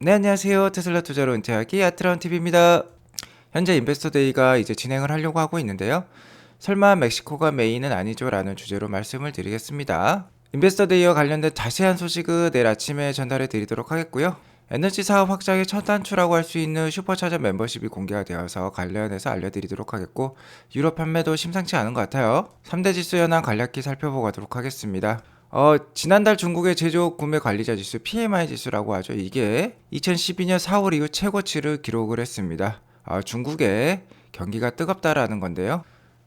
네, 안녕하세요. 테슬라 투자로 은퇴하기 아트라운 TV입니다. 현재 인베스터 데이가 이제 진행을 하려고 하고 있는데요. 설마 멕시코가 메인은 아니죠? 라는 주제로 말씀을 드리겠습니다. 인베스터 데이와 관련된 자세한 소식은 내일 아침에 전달해 드리도록 하겠고요. 에너지 사업 확장의 첫 단추라고 할 수 있는 슈퍼차저 멤버십이 공개가 되어서 관련해서 알려드리도록 하겠고, 유럽 판매도 심상치 않은 것 같아요. 3대 지수 현황 간략히 살펴보고 가도록 하겠습니다. 지난달 중국의 제조업 구매 관리자 지수 PMI 지수라고 하죠. 이게 2012년 4월 이후 최고치를 기록을 했습니다. 중국의 경기가 뜨겁다라는 건데요.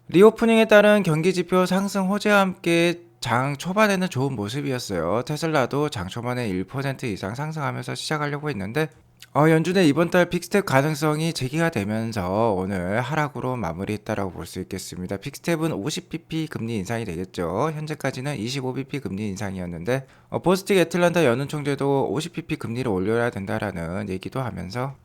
리오프닝에 따른 경기 지표 상승 호재와 함께 장 초반에는 좋은 모습이었어요. 테슬라도 장 초반에 1% 이상 상승하면서 시작하려고 했는데 연준의 이번 달 빅스텝 가능성이 제기가 되면서 오늘 하락으로 마무리했다라고 볼 수 있겠습니다. 빅스텝은 50bp 금리 인상이 되겠죠. 현재까지는 25bp 금리 인상이었는데 보스틱 애틀란타 연은 총재도 50bp 금리를 올려야 된다라는 얘기도 하면서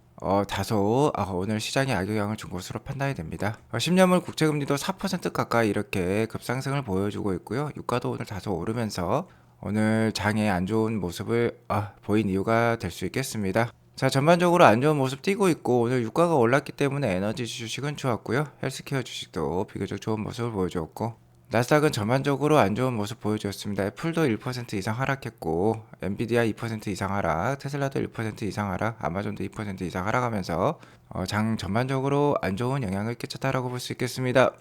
다소 오늘 시장에 악영향을 준 것으로 판단이 됩니다. 10년물 국채금리도 4% 가까이 이렇게 급상승을 보여주고 있고요. 유가도 오늘 다소 오르면서 오늘 장에 안 좋은 모습을 보인 이유가 될 수 있겠습니다. 자, 전반적으로 안 좋은 모습 띄고 있고 오늘 유가가 올랐기 때문에 에너지 주식은 좋았고요. 헬스케어 주식도 비교적 좋은 모습을 보여주었고 나스닥은 전반적으로 안 좋은 모습 보여주었습니다. 애플도 1% 이상 하락했고 엔비디아 2% 이상 하락, 테슬라도 1% 이상 하락, 아마존도 2% 이상 하락하면서 장 전반적으로 안 좋은 영향을 끼쳤다라고 볼 수 있겠습니다.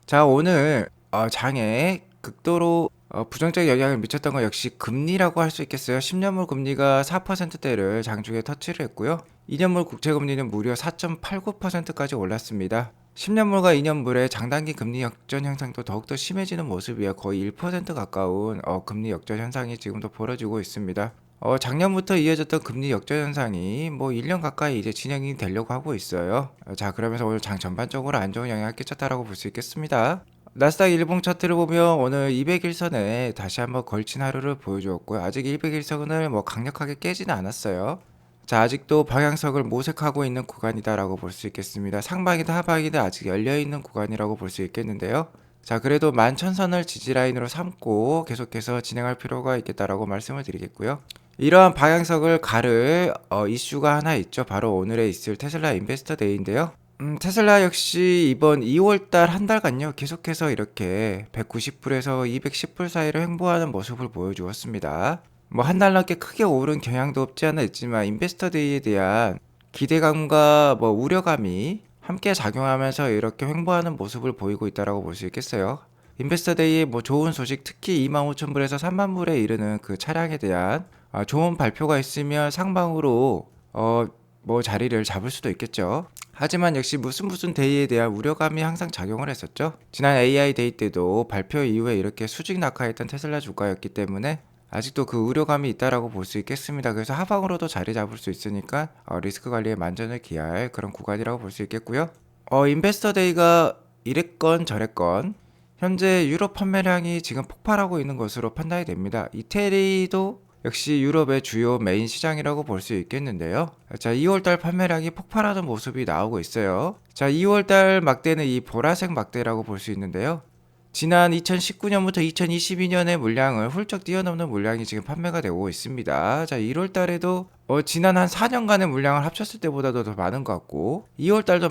자, 오늘 장에 극도로 부정적 영향을 미쳤던 건 역시 금리라고 할 수 있겠어요. 10년물 금리가 4%대를 장중에 터치를 했고요. 2년물 국채 금리는 무려 4.89%까지 올랐습니다. 10년물과 2년물의 장단기 금리 역전 현상도 더욱더 심해지는 모습이에요. 거의 1% 가까운 금리 역전 현상이 지금도 벌어지고 있습니다. 작년부터 이어졌던 금리 역전 현상이 뭐 1년 가까이 이제 진행이 되려고 하고 있어요. 자, 그러면서 오늘 장 전반적으로 안 좋은 영향을 끼쳤다라고 볼 수 있겠습니다. 나스닥 일봉 차트를 보면 오늘 200일선에 다시 한번 걸친 하루를 보여주었고요. 아직 200일선을 뭐 강력하게 깨지는 않았어요. 자, 아직도 방향석을 모색하고 있는 구간이다라고 볼 수 있겠습니다. 상방이든 하방이든 아직 열려있는 구간이라고 볼 수 있겠는데요. 자, 그래도 11,000선을 지지라인으로 삼고 계속해서 진행할 필요가 있겠다라고 말씀을 드리겠고요. 이러한 방향석을 가를 이슈가 하나 있죠. 바로 오늘에 있을 테슬라 인베스터 데이인데요. 테슬라 역시 이번 2월달 한 달간요 계속해서 이렇게 190불에서 210불 사이를 횡보하는 모습을 보여주었습니다. 뭐 한 달 넘게 크게 오른 경향도 없지 않아 있지만 인베스터 데이에 대한 기대감과 뭐 우려감이 함께 작용하면서 이렇게 횡보하는 모습을 보이고 있다라고 볼 수 있겠어요. 인베스터 데이에 뭐 좋은 소식, 특히 25,000불에서 30,000불에 이르는 그 차량에 대한 좋은 발표가 있으면 상방으로 뭐 자리를 잡을 수도 있겠죠. 하지만 역시 무슨 데이에 대한 우려감이 항상 작용을 했었죠. 지난 AI 데이 때도 발표 이후에 이렇게 수직 낙하했던 테슬라 주가였기 때문에 아직도 그 우려감이 있다라고 볼 수 있겠습니다. 그래서 하방으로도 자리 잡을 수 있으니까 리스크 관리에 만전을 기할 그런 구간이라고 볼 수 있겠고요. 인베스터 데이가 이랬건 저랬건 현재 유럽 판매량이 지금 폭발하고 있는 것으로 판단이 됩니다. 이태리도 역시 유럽의 주요 메인 시장이라고 볼 수 있겠는데요. 자, 2월달 판매량이 폭발하는 모습이 나오고 있어요. 자, 2월달 막대는 이 보라색 막대라고 볼 수 있는데요. 지난 2019년부터 2022년의 물량을 훌쩍 뛰어넘는 물량이 지금 판매가 되고 있습니다. 자, 1월 달에도 지난 한 4년간의 물량을 합쳤을 때보다도 더 많은 것 같고 2월 달도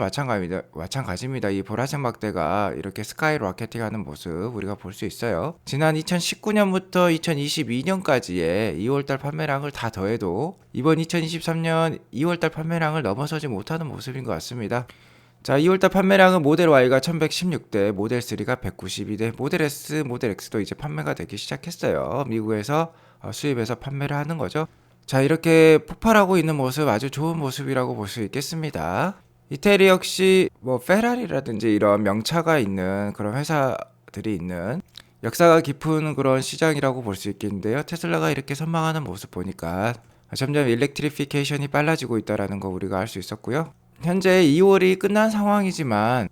마찬가지입니다. 이 보라색 막대가 이렇게 스카이 로켓팅 하는 모습 우리가 볼 수 있어요. 지난 2019년부터 2022년까지의 2월 달 판매량을 다 더해도 이번 2023년 2월 달 판매량을 넘어서지 못하는 모습인 것 같습니다. 자, 2월달 판매량은 모델 Y가 1116대, 모델 3가 192대, 모델 S, 모델 X도 이제 판매가 되기 시작했어요. 미국에서 수입해서 판매를 하는 거죠. 자, 이렇게 폭발하고 있는 모습 아주 좋은 모습이라고 볼 수 있겠습니다. 이태리 역시 뭐 페라리라든지 이런 명차가 있는 그런 회사들이 있는 역사가 깊은 그런 시장이라고 볼 수 있겠는데요. 테슬라가 이렇게 선망하는 모습 보니까 점점 일렉트리피케이션이 빨라지고 있다는 거 우리가 알 수 있었고요. 현재 2월이 끝난 상황이지만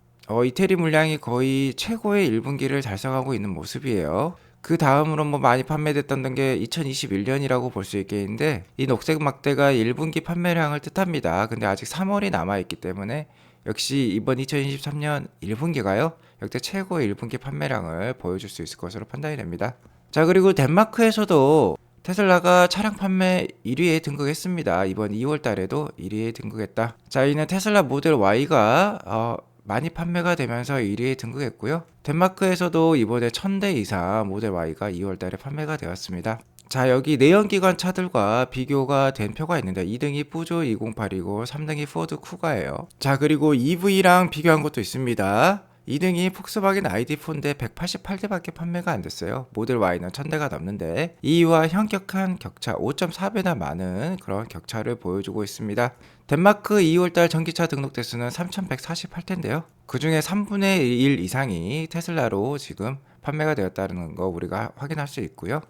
이태리 물량이 거의 최고의 1분기를 달성하고 있는 모습이에요. 그 다음으로 뭐 많이 판매됐던 게 2021년이라고 볼 수 있겠는데 이 녹색 막대가 1분기 판매량을 뜻합니다. 근데 아직 3월이 남아있기 때문에 역시 이번 2023년 1분기가요 역대 최고의 1분기 판매량을 보여줄 수 있을 것으로 판단이 됩니다. 자, 그리고 덴마크에서도 테슬라가 차량 판매 1위에 등극했습니다. 이번 2월 달에도 1위에 등극했다. 자, 이는 테슬라 모델 Y가 많이 판매가 되면서 1위에 등극했고요. 덴마크에서도 이번에 1000대 이상 모델 Y가 2월 달에 판매가 되었습니다. 자, 여기 내연기관 차들과 비교가 된 표가 있는데 2등이 푸조 208이고 3등이 포드 쿠가예요. 자, 그리고 EV랑 비교한 것도 있습니다. 2등이 폭스바겐 ID4인데 188대밖에 판매가 안 됐어요. 모델 Y는 1000대가 넘는데 이와 현격한 격차 5.4배나 많은 그런 격차를 보여주고 있습니다. 덴마크 2월달 전기차 등록 대수는 3148대인데요. 그 중에 3분의 1 이상이 테슬라로 지금 판매가 되었다는 거 우리가 확인할 수 있고요.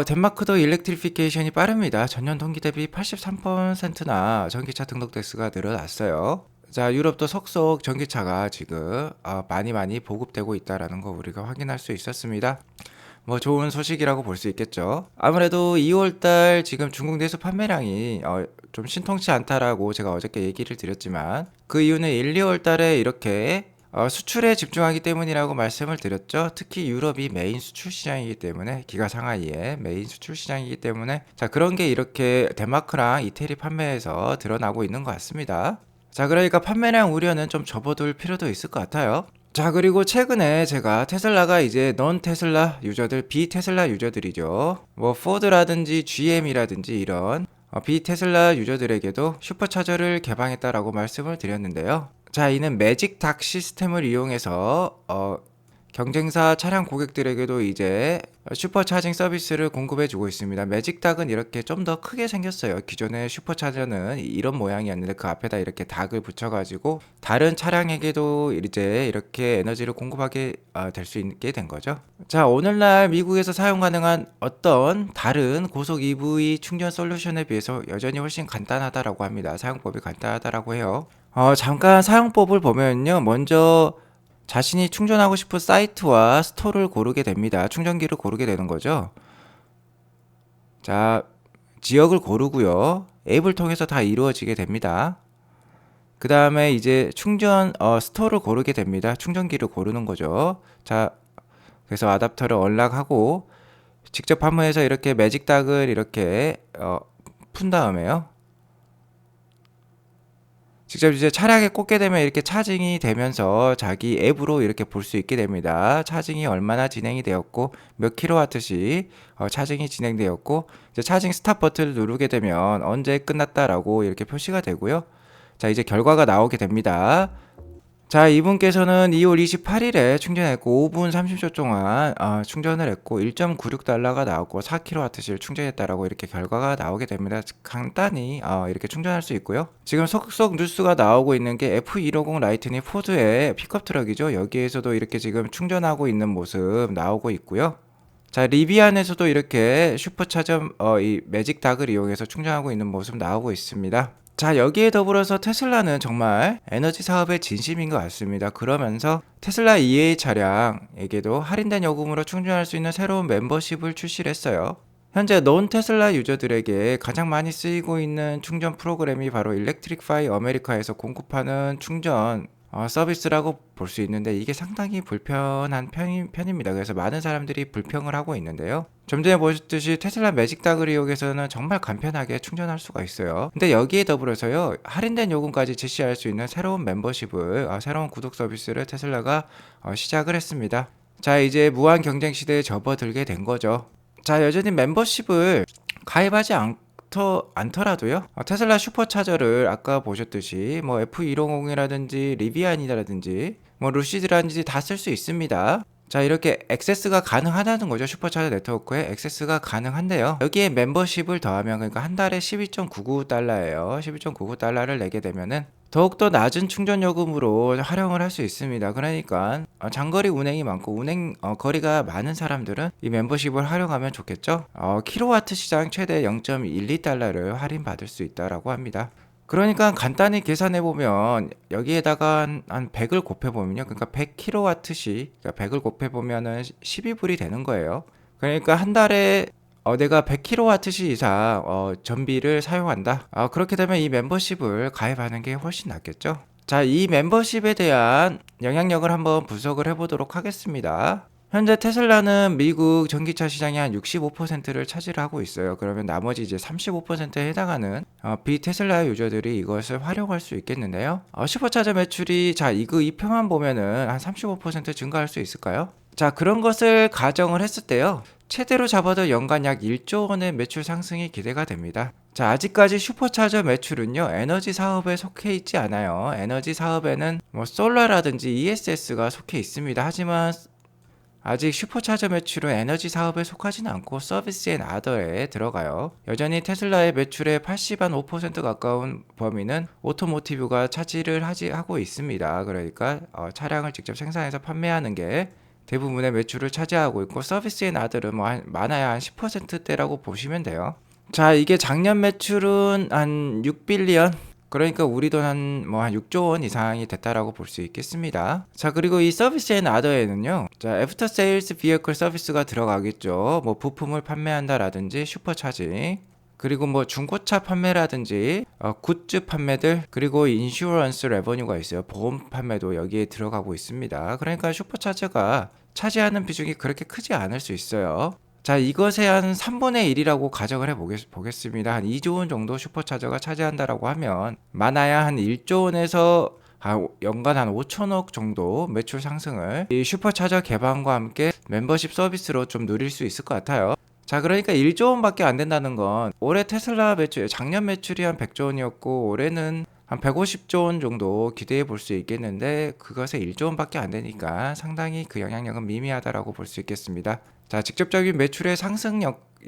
덴마크도 일렉트리피케이션이 빠릅니다. 전년 동기 대비 83%나 전기차 등록 대수가 늘어났어요. 자, 유럽도 속속 전기차가 지금 많이 보급되고 있다라는 거 우리가 확인할 수 있었습니다. 뭐 좋은 소식이라고 볼 수 있겠죠. 아무래도 2월달 지금 중국 내수 판매량이 좀 신통치 않다라고 제가 어저께 얘기를 드렸지만 그 이유는 1, 2월달에 이렇게 수출에 집중하기 때문이라고 말씀을 드렸죠. 특히 유럽이 메인 수출 시장이기 때문에 기가 상하이의 메인 수출 시장이기 때문에 자, 그런 게 이렇게 덴마크랑 이태리 판매에서 드러나고 있는 것 같습니다. 자, 그러니까 판매량 우려는 좀 접어둘 필요도 있을 것 같아요. 자, 그리고 최근에 제가 테슬라가 이제 넌 테슬라 유저들, 비테슬라 유저들이죠. 뭐 포드라든지 GM이라든지 이런 비테슬라 유저들에게도 슈퍼차저를 개방했다라고 말씀을 드렸는데요. 자, 이는 매직 닥 시스템을 이용해서 경쟁사 차량 고객들에게도 이제 슈퍼차징 서비스를 공급해주고 있습니다. 매직닥은 이렇게 좀 더 크게 생겼어요. 기존의 슈퍼차저는 이런 모양이었는데 그 앞에다 이렇게 닥을 붙여가지고 다른 차량에게도 이제 이렇게 에너지를 공급하게 될 수 있게 된 거죠. 자, 오늘날 미국에서 사용 가능한 어떤 다른 고속 EV 충전 솔루션에 비해서 여전히 훨씬 간단하다라고 합니다. 사용법이 간단하다라고 해요. 잠깐 사용법을 보면요. 먼저 자신이 충전하고 싶은 사이트와 스토어를 고르게 됩니다. 충전기를 고르게 되는 거죠. 자, 지역을 고르고요. 앱을 통해서 다 이루어지게 됩니다. 그 다음에 이제 충전 스토어를 고르게 됩니다. 충전기를 고르는 거죠. 자, 그래서 아답터를 언락하고 직접 판매해서 이렇게 매직닥을 이렇게 푼 다음에요. 직접 이제 차량에 꽂게 되면 이렇게 차징이 되면서 자기 앱으로 이렇게 볼 수 있게 됩니다. 차징이 얼마나 진행이 되었고 몇 킬로와트씩 차징이 진행되었고 이제 차징 스탑 버튼을 누르게 되면 언제 끝났다라고 이렇게 표시가 되고요. 자, 이제 결과가 나오게 됩니다. 자, 이분께서는 2월 28일에 충전했고 5분 30초 동안 충전을 했고 1.96달러가 나왔고 4kWh를 충전했다라고 이렇게 결과가 나오게 됩니다. 간단히 이렇게 충전할 수 있고요. 지금 속속 뉴스가 나오고 있는 게 F150 라이트닝 포드의 픽업 트럭이죠. 여기에서도 이렇게 지금 충전하고 있는 모습 나오고 있고요. 자, 리비안에서도 이렇게 슈퍼차저 이 매직 닥을 이용해서 충전하고 있는 모습 나오고 있습니다. 자, 여기에 더불어서 테슬라는 정말 에너지 사업에 진심인 것 같습니다. 그러면서 테슬라 EA 차량에게도 할인된 요금으로 충전할 수 있는 새로운 멤버십을 출시를 했어요. 현재 논 테슬라 유저들에게 가장 많이 쓰이고 있는 충전 프로그램이 바로 일렉트릭파이 아메리카에서 공급하는 충전 서비스라고 볼 수 있는데 이게 상당히 불편한 편입니다. 그래서 많은 사람들이 불평을 하고 있는데요. 좀 전에 보셨듯이 테슬라 매직닥을 이용해서는 정말 간편하게 충전할 수가 있어요. 근데 여기에 더불어서요, 할인된 요금까지 제시할 수 있는 새로운 멤버십을 새로운 구독 서비스를 테슬라가 시작을 했습니다. 자, 이제 무한 경쟁 시대에 접어들게 된 거죠. 자, 여전히 멤버십을 가입하지 않더라도요. 테슬라 슈퍼차저를 아까 보셨듯이 뭐 F150이라든지 리비안이라든지 뭐 루시드라든지 다 쓸 수 있습니다. 자, 이렇게 액세스가 가능하다는 거죠. 슈퍼차저 네트워크에 액세스가 가능한데요. 여기에 멤버십을 더하면 그러니까 한 달에 12.99달러예요. 12.99달러를 내게 되면은 더욱더 낮은 충전 요금으로 활용을 할 수 있습니다. 그러니까 장거리 운행이 많고 운행 거리가 많은 사람들은 이 멤버십을 활용하면 좋겠죠. 킬로와트 시장 최대 0.12달러를 할인받을 수 있다라고 합니다. 그러니까 간단히 계산해 보면 여기에다가 한 100을 곱해 보면요. 그러니까 100kW씩 그러니까 100을 곱해 보면은 12불이 되는 거예요. 그러니까 한 달에 내가 100kWh 이상 전비를 사용한다. 그렇게 되면 이 멤버십을 가입하는 게 훨씬 낫겠죠. 자, 이 멤버십에 대한 영향력을 한번 분석을 해보도록 하겠습니다. 현재 테슬라는 미국 전기차 시장의 한 65%를 차지하고 있어요. 그러면 나머지 이제 35%에 해당하는 비테슬라 유저들이 이것을 활용할 수 있겠는데요. 슈퍼차저 매출이 이 표만 보면은 한 35% 증가할 수 있을까요? 자, 그런 것을 가정을 했을 때요. 최대로 잡아도 연간 약 1조 원의 매출 상승이 기대가 됩니다. 자, 아직까지 슈퍼차저 매출은요, 에너지 사업에 속해 있지 않아요. 에너지 사업에는 뭐 솔라라든지 ESS가 속해 있습니다. 하지만 아직 슈퍼차저 매출은 에너지 사업에 속하지는 않고 서비스 앤 아더에 들어가요. 여전히 테슬라의 매출의 80~5% 가까운 범위는 오토모티브가 차지를 하고 있습니다. 그러니까 차량을 직접 생산해서 판매하는 게 대부분의 매출을 차지하고 있고, 서비스 앤 아더는 많아야 한 10%대라고 보시면 돼요. 자, 이게 작년 매출은 한 6빌리언, 그러니까 우리 돈 한 6조 원 이상이 됐다라고 볼 수 있겠습니다. 자, 그리고 이 서비스 앤 아더에는요, 자, 애프터 세일즈 비어클 서비스가 들어가겠죠. 뭐 부품을 판매한다라든지 슈퍼차징, 그리고 뭐 중고차 판매라든지 굿즈 판매들, 그리고 인슈런스 레버뉴가 있어요. 보험 판매도 여기에 들어가고 있습니다. 그러니까 슈퍼차저가 차지하는 비중이 그렇게 크지 않을 수 있어요. 자, 이것의 한 3분의 1이라고 가정을 보겠습니다. 한 2조 원 정도 슈퍼차저가 차지한다라고 하면 많아야 한 1조 원에서 연간 한 5천억 정도 매출 상승을 이 슈퍼차저 개방과 함께 멤버십 서비스로 좀 누릴 수 있을 것 같아요. 자, 그러니까 1조 원밖에 안 된다는 건 올해 테슬라 작년 매출이 한 100조 원이었고 올해는 한 150조 원 정도 기대해 볼 수 있겠는데, 그것에 1조 원밖에 안 되니까 상당히 그 영향력은 미미하다라고 볼 수 있겠습니다. 자, 직접적인 매출의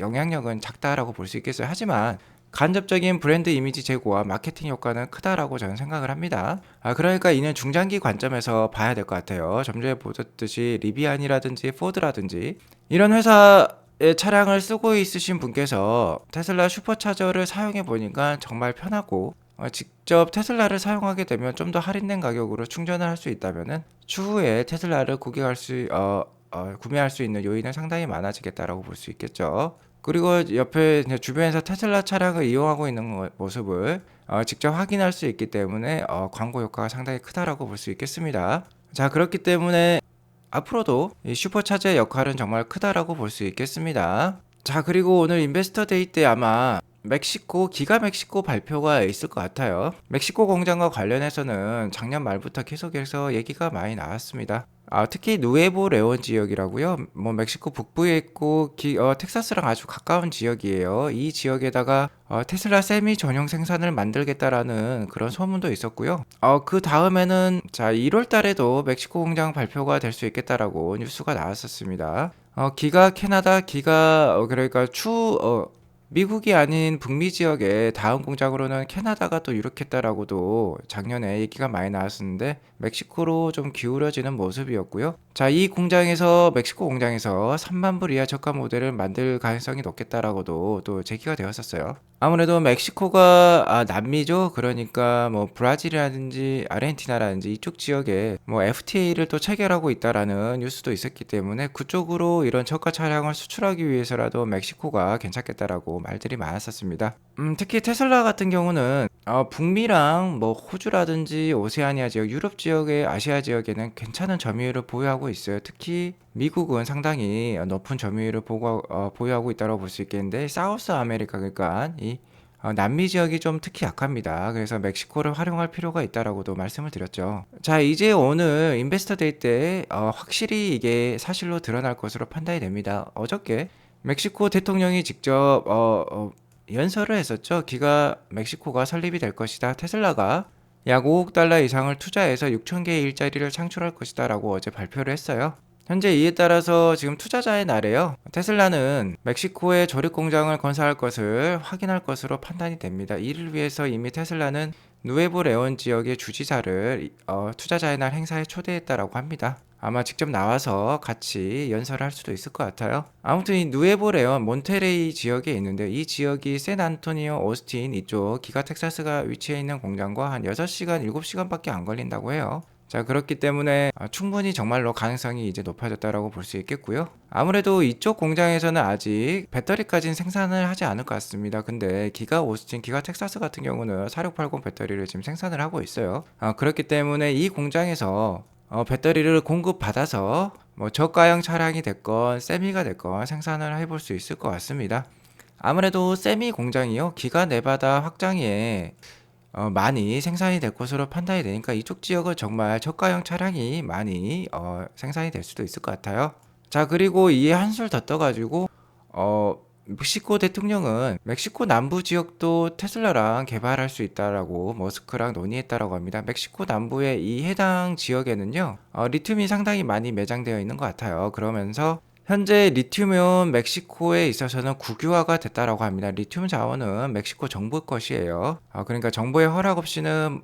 영향력은 작다라고 볼 수 있겠어요. 하지만 간접적인 브랜드 이미지 제고와 마케팅 효과는 크다라고 저는 생각을 합니다. 그러니까 이는 중장기 관점에서 봐야 될 것 같아요. 좀 전에 보셨듯이 리비안이라든지 포드라든지 이런 회사의 차량을 쓰고 있으신 분께서 테슬라 슈퍼차저를 사용해 보니까 정말 편하고, 직접 테슬라를 사용하게 되면 좀 더 할인된 가격으로 충전을 할 수 있다면은 추후에 테슬라를 구매할 수 있는 요인은 상당히 많아지겠다라고 볼 수 있겠죠. 그리고 옆에 주변에서 테슬라 차량을 이용하고 있는 모습을 직접 확인할 수 있기 때문에 광고 효과가 상당히 크다라고 볼 수 있겠습니다. 자, 그렇기 때문에 앞으로도 이 슈퍼차저의 역할은 정말 크다라고 볼 수 있겠습니다. 자, 그리고 오늘 인베스터 데이 때 아마 기가 멕시코 발표가 있을 것 같아요. 멕시코 공장과 관련해서는 작년 말부터 계속해서 얘기가 많이 나왔습니다. 특히 누에보 레온 지역이라고요. 뭐 멕시코 북부에 있고 텍사스랑 아주 가까운 지역이에요. 이 지역에다가 테슬라 세미 전용 생산을 만들겠다라는 그런 소문도 있었고요. 그 다음에는 1월 달에도 멕시코 공장 발표가 될 수 있겠다라고 뉴스가 나왔었습니다. 그러니까 미국이 아닌 북미 지역의 다음 공장으로는 캐나다가 또 유력했다라고도 작년에 얘기가 많이 나왔었는데, 멕시코로 좀 기울어지는 모습이었고요. 자, 멕시코 공장에서 3만 불 이하 저가 모델을 만들 가능성이 높겠다라고도 또 제기가 되었었어요. 아무래도 멕시코가 남미죠. 그러니까 뭐 브라질이라든지 아르헨티나라든지 이쪽 지역에 뭐 FTA를 또 체결하고 있다라는 뉴스도 있었기 때문에 그쪽으로 이런 저가 차량을 수출하기 위해서라도 멕시코가 괜찮겠다라고 말들이 많았었습니다. 특히 테슬라 같은 경우는 북미랑 뭐 호주라든지 오세아니아 지역, 유럽 지역의 아시아 지역에는 괜찮은 점유율을 보유하고 있어요. 특히 미국은 상당히 높은 점유율을 보유하고 있다고 볼 수 있겠는데, 사우스 아메리카, 그러니까 이 남미 지역이 좀 특히 약합니다. 그래서 멕시코를 활용할 필요가 있다라고도 말씀을 드렸죠. 자, 이제 오늘 인베스터 데이 때 확실히 이게 사실로 드러날 것으로 판단이 됩니다. 어저께 멕시코 대통령이 직접 연설을 했었죠. 멕시코가 설립이 될 것이다. 테슬라가 약 5억 달러 이상을 투자해서 6천 개의 일자리를 창출할 것이다 라고 어제 발표를 했어요. 현재 이에 따라서 지금 투자자의 날에요. 테슬라는 멕시코에 조립 공장을 건설할 것을 확인할 것으로 판단이 됩니다. 이를 위해서 이미 테슬라는 누에보 레온 지역의 주지사를 투자자의 날 행사에 초대했다라고 합니다. 아마 직접 나와서 같이 연설을 할 수도 있을 것 같아요. 아무튼 이 누에보 레온 몬테레이 지역에 있는데, 이 지역이 샌안토니오, 오스틴 이쪽 기가 텍사스가 위치해 있는 공장과 한 6시간, 7시간밖에 안 걸린다고 해요. 자, 그렇기 때문에 충분히 정말로 가능성이 이제 높아졌다라고 볼 수 있겠고요. 아무래도 이쪽 공장에서는 아직 배터리까지는 생산을 하지 않을 것 같습니다. 근데 기가 텍사스 같은 경우는 4680 배터리를 지금 생산을 하고 있어요. 그렇기 때문에 이 공장에서 배터리를 공급받아서 뭐 저가형 차량이 됐건 세미가 됐건 생산을 해볼 수 있을 것 같습니다. 아무래도 세미 공장이요, 기가 네바다 확장에 많이 생산이 될 것으로 판단이 되니까 이쪽 지역은 정말 저가형 차량이 많이 생산이 될 수도 있을 것 같아요. 자, 그리고 이에 한술 더 떠가지고 멕시코 대통령은 멕시코 남부 지역도 테슬라랑 개발할 수 있다라고 머스크랑 논의했다라고 합니다. 멕시코 남부의 이 해당 지역에는요, 리튬이 상당히 많이 매장되어 있는 것 같아요. 그러면서 현재 리튬은 멕시코에 있어서는 국유화가 됐다라고 합니다. 리튬 자원은 멕시코 정부 것이에요. 그러니까 정부의 허락 없이는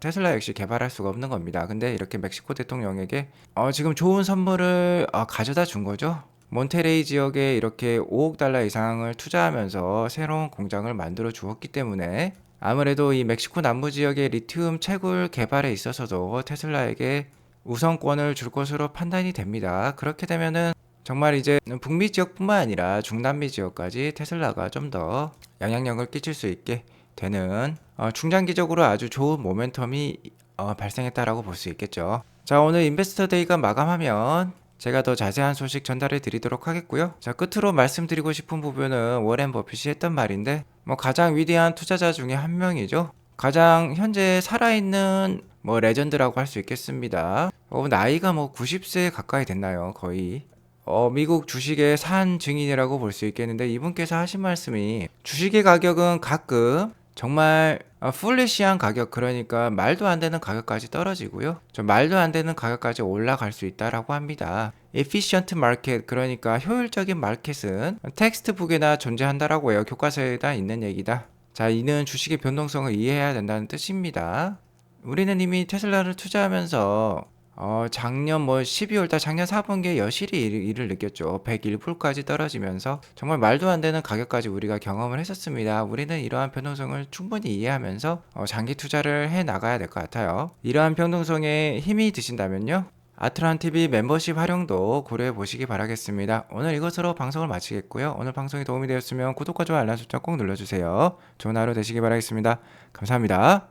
테슬라 역시 개발할 수가 없는 겁니다. 근데 이렇게 멕시코 대통령에게 지금 좋은 선물을 가져다 준 거죠. 몬테레이 지역에 이렇게 5억 달러 이상을 투자하면서 새로운 공장을 만들어 주었기 때문에 아무래도 이 멕시코 남부 지역의 리튬 채굴 개발에 있어서도 테슬라에게 우선권을 줄 것으로 판단이 됩니다. 그렇게 되면은 정말 이제 북미 지역뿐만 아니라 중남미 지역까지 테슬라가 좀 더 영향력을 끼칠 수 있게 되는 중장기적으로 아주 좋은 모멘텀이 발생했다라고 볼 수 있겠죠. 자, 오늘 인베스터 데이가 마감하면 제가 더 자세한 소식 전달해 드리도록 하겠고요. 자, 끝으로 말씀드리고 싶은 부분은 워렌 버핏이 했던 말인데, 뭐 가장 위대한 투자자 중에 한 명이죠. 가장 현재 살아있는 뭐 레전드라고 할 수 있겠습니다. 나이가 뭐 90세 가까이 됐나요? 거의. 미국 주식의 산 증인이라고 볼 수 있겠는데, 이분께서 하신 말씀이 주식의 가격은 가끔 정말 풀리시한 가격, 그러니까 말도 안 되는 가격까지 떨어지고요, 좀 말도 안 되는 가격까지 올라갈 수 있다라고 합니다. efficient market, 그러니까 효율적인 마켓은 텍스트북에나 존재한다라고 해요. 교과서에다 있는 얘기다. 자, 이는 주식의 변동성을 이해해야 된다는 뜻입니다. 우리는 이미 테슬라를 투자하면서 작년 뭐 12월달 작년 4분기에 여실히 이를 느꼈죠. 101불까지 떨어지면서 정말 말도 안 되는 가격까지 우리가 경험을 했었습니다. 우리는 이러한 변동성을 충분히 이해하면서 장기 투자를 해 나가야 될 것 같아요. 이러한 변동성에 힘이 드신다면요, 아트란TV 멤버십 활용도 고려해 보시기 바라겠습니다. 오늘 이것으로 방송을 마치겠고요. 오늘 방송이 도움이 되었으면 구독과 좋아요 알람 설정 꼭 눌러주세요. 좋은 하루 되시기 바라겠습니다. 감사합니다.